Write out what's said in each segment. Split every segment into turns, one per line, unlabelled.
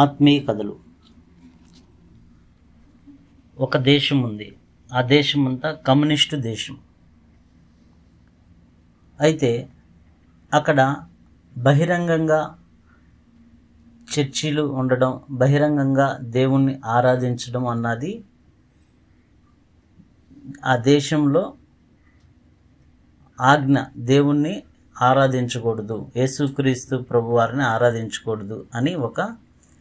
ఆత్మీయ కథలు. ఒక దేశం ఉంది. ఆ దేశం అంతా కమ్యూనిస్టు దేశం. అయితే అక్కడ బహిరంగంగా చర్చిలు ఉండడం, బహిరంగంగా దేవుణ్ణి ఆరాధించడం అన్నది ఆ దేశంలో ఆజ్ఞ. దేవుణ్ణి ఆరాధించకూడదు, యేసుక్రీస్తు ప్రభువారిని ఆరాధించకూడదు అని ఒక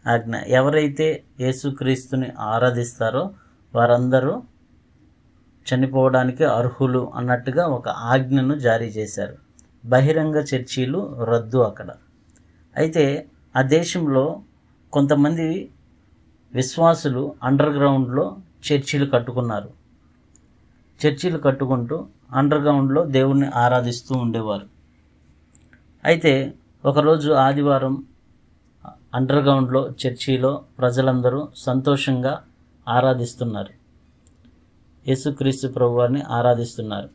ఆజ్ఞ. ఎవరైతే యేసుక్రీస్తుని ఆరాధిస్తారో వారందరూ చనిపోవడానికి అర్హులు అన్నట్టుగా ఒక ఆజ్ఞను జారీ చేశారు. బహిరంగ చర్చీలు రద్దు అక్కడ. అయితే ఆ దేశంలో కొంతమంది విశ్వాసులు అండర్ గ్రౌండ్లో చర్చీలు కట్టుకున్నారు. చర్చీలు కట్టుకుంటూ అండర్ గ్రౌండ్లో దేవుణ్ణి ఆరాధిస్తూ ఉండేవారు. అయితే ఒకరోజు ఆదివారం అండర్ గ్రౌండ్లో చర్చిలో ప్రజలందరూ సంతోషంగా ఆరాధిస్తున్నారు, యేసుక్రీస్తు ప్రభువారిని ఆరాధిస్తున్నారు.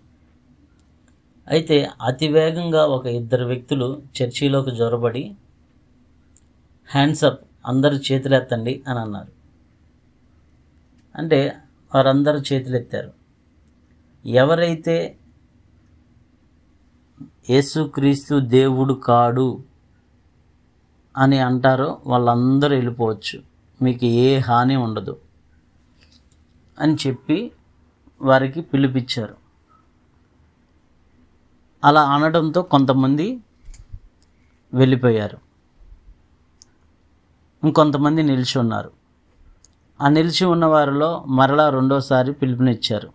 అయితే అతివేగంగా ఒక ఇద్దరు వ్యక్తులు చర్చిలోకి జొరబడి హ్యాండ్స్ అప్, అందరూ చేతులెత్తండి అని అన్నారు. అంటే వారందరూ చేతులెత్తారు. ఎవరైతే యేసుక్రీస్తు దేవుడు కాడు అని అంటారో వాళ్ళందరూ వెళ్ళిపోవచ్చు, మీకు ఏ హాని ఉండదు అని చెప్పి వారికి పిలిపించారు. అలా అనడంతో కొంతమంది వెళ్ళిపోయారు, ఇంకొంతమంది నిలిచి ఉన్నారు. ఆ నిలిచి ఉన్న వారిలో మరలా రెండోసారి పిలుపునిచ్చారు.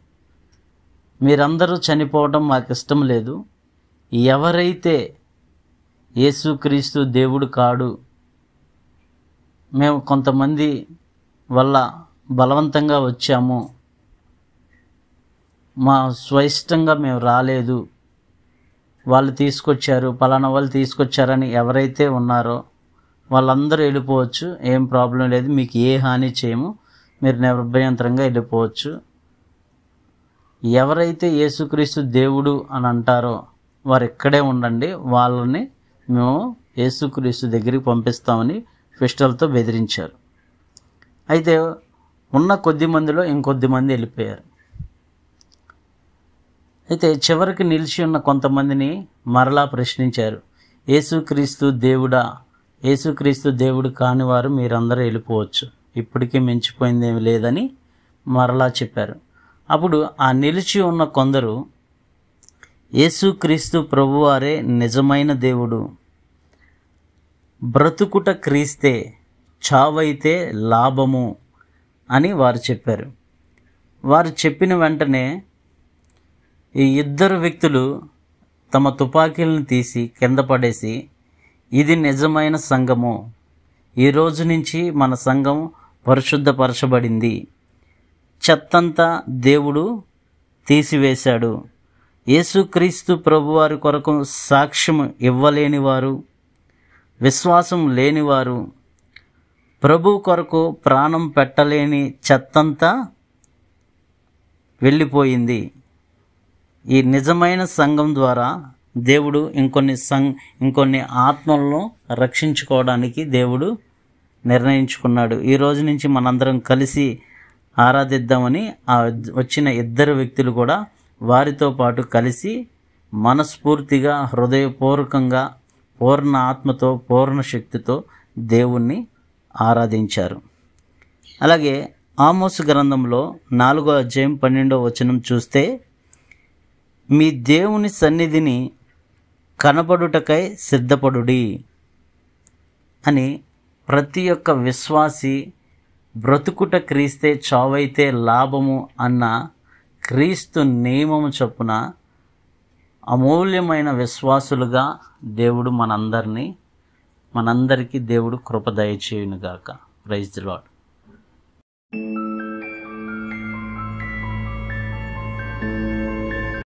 మీరందరూ చనిపోవడం మాకు ఇష్టం లేదు, ఎవరైతే యేసుక్రీస్తు దేవుడు కాడు, మేము కొంతమంది వల్ల బలవంతంగా వచ్చాము, మా స్వయిష్టంగా మేము రాలేదు, వాళ్ళు తీసుకొచ్చారు, పలానా వాళ్ళు తీసుకొచ్చారని ఎవరైతే ఉన్నారో వాళ్ళందరూ వెళ్ళిపోవచ్చు, ఏం ప్రాబ్లం లేదు, మీకు ఏ హాని చేయము, మీరు నిర్భయంతరంగా వెళ్ళిపోవచ్చు. ఎవరైతే యేసుక్రీస్తు దేవుడు అని అంటారో వారు ఇక్కడే ఉండండి, వాళ్ళని మేము యేసుక్రీస్తు దగ్గరికి పంపిస్తామని పిస్టల్తో బెదిరించారు. అయితే ఉన్న కొద్ది మందిలో ఇంకొద్ది మంది వెళ్ళిపోయారు. అయితే చివరికి నిలిచి ఉన్న కొంతమందిని మరలా ప్రశ్నించారు. యేసుక్రీస్తు దేవుడా, యేసుక్రీస్తు దేవుడు కాని వారు మీరందరూ వెళ్ళిపోవచ్చు, ఇప్పటికీ మించిపోయింది ఏమి లేదని మరలా చెప్పారు. అప్పుడు ఆ నిలిచి ఉన్న కొందరు, యేసుక్రీస్తు ప్రభువారే నిజమైన దేవుడు, బ్రతుకుట క్రీస్తే, చావైతే లాభము అని వారు చెప్పారు. వారు చెప్పిన వెంటనే ఈ ఇద్దరు వ్యక్తులు తమ తుపాకీలను తీసి కింద పడేసి, ఇది నిజమైన సంఘము, ఈ రోజు నుంచి మన సంఘం పరిశుద్ధపరచబడింది, చెత్తంతా దేవుడు తీసివేశాడు, యేసుక్రీస్తు ప్రభువారి కొరకు సాక్ష్యం ఇవ్వలేని వారు, విశ్వాసం లేనివారు, ప్రభు కొరకు ప్రాణం పెట్టలేని చెత్తంతా వెళ్ళిపోయింది. ఈ నిజమైన సంఘం ద్వారా దేవుడు ఇంకొన్ని ఆత్మలను రక్షించుకోవడానికి దేవుడు నిర్ణయించుకున్నాడు. ఈ రోజు నుంచి మనందరం కలిసి ఆరాధిద్దామని ఆ వచ్చిన ఇద్దరు వ్యక్తులు కూడా వారితో పాటు కలిసి మనస్ఫూర్తిగా, హృదయపూర్వకంగా, పూర్ణ ఆత్మతో, పూర్ణ శక్తితో దేవుణ్ణి ఆరాధించారు. అలాగే ఆమోసు గ్రంథంలో 4వ అధ్యాయం 12వ వచనం చూస్తే, మీ దేవుని సన్నిధిని కనబడుటకై సిద్ధపడుడి అని ప్రతి ఒక్క విశ్వాసి బ్రతుకుట క్రీస్తే, చావైతే లాభము అన్న క్రీస్తు నియమము చొప్పున అమూల్యమైన విశ్వాసులుగా దేవుడు మనందరికీ దేవుడు కృప దయచేయునుగాక. Praise the lord.